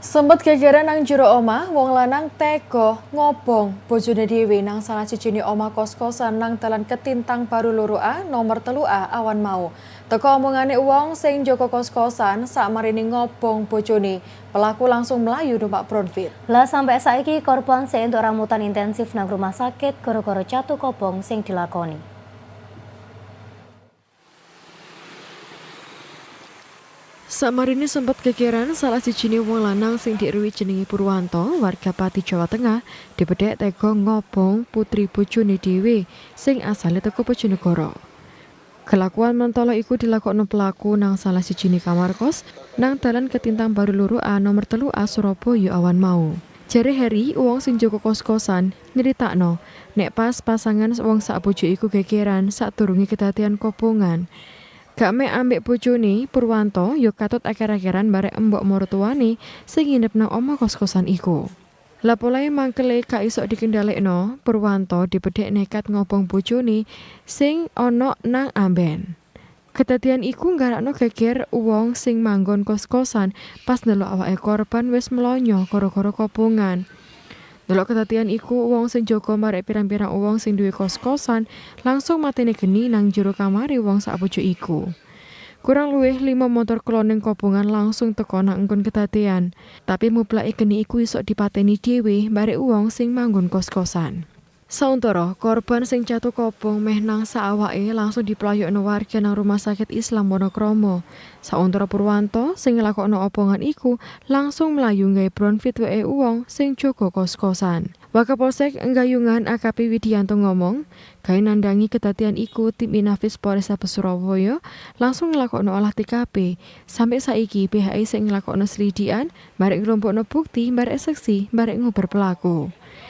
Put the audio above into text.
Sempet gegeran nang jero omah, wong lanang tega ngobong bojone dhewe nang salah sijine omah kos-kosan nang Dalan Ketintang Baru Loro A nomor 3A awan mau. Teko omongane wong sing jaga kos-kosan sakmarine ngobong bojone, pelaku langsung mlayu numpak Bronfit. Lah sampai saiki korban sing entuk rambutan intensif nang rumah sakit gara-gara jatuh kobong sing dilakoni. Sakmarine sempat gegeran salah sijine wong lanang sing dieruwi jenenge Purwanto, warga Pati Jawa Tengah, dipedhek tega ngobong putri bojone dhewe sing asale teko Bojonegoro. Kelakuan mentolo iku dilakokno pelaku nang salah sijine kamar kos nang Dalan Ketintang Baru Loro A nomor 3A Surabaya awan mau. Jare Heri, wong sing jaga kos-kosan, nyeritakno nek pas pasangan wong sak bojo iku gegeran sadurunge kedadian kobongan. Gak mek ambek bojone Purwanto yo katut akhir-akhiran barek embok mertuane sing nginep nang omah kos-kosan iku. Lah polahe mangkele gak iso dikendhalekno, Purwanto dipedhek nekat ngobong bojone sing ana nang amben. Kedadian iku nggarakno geger wong sing manggon kos-kosan pas ndelok awake korban wis mlonyo gara-gara kobongan. Delok kedadian iku wong sing jaga marek pirang-pirang wong sing duwe kos-kosan langsung matene geni nang jero kamare wong sak bojo iku. Kurang luwih 5 motor kloning kobongan langsung teko nang engkon kedadian. Tapi muplake geni iku iso dipateni dhewe barek wong sing manggon kos-kosan. Sauntara korban sing jatuh kobong meh nang saawake langsung diplayokno warga nang Rumah Sakit Islam Wonokromo. Sauntara Purwanto sing nglakokno obongan iku langsung mlayu nggawe Bronfit wae wong sing jaga kos-kosan. Wakapolsek Enggayungan AKP Widianto ngomong, gawe nandangi kedadian iku tim Inafis Polrestabes Surabaya langsung nglakokno olah TKP. Sampai saiki PHI sing nglakokno selidikan barek nglumpukno bukti barek saksi barek nguber pelaku.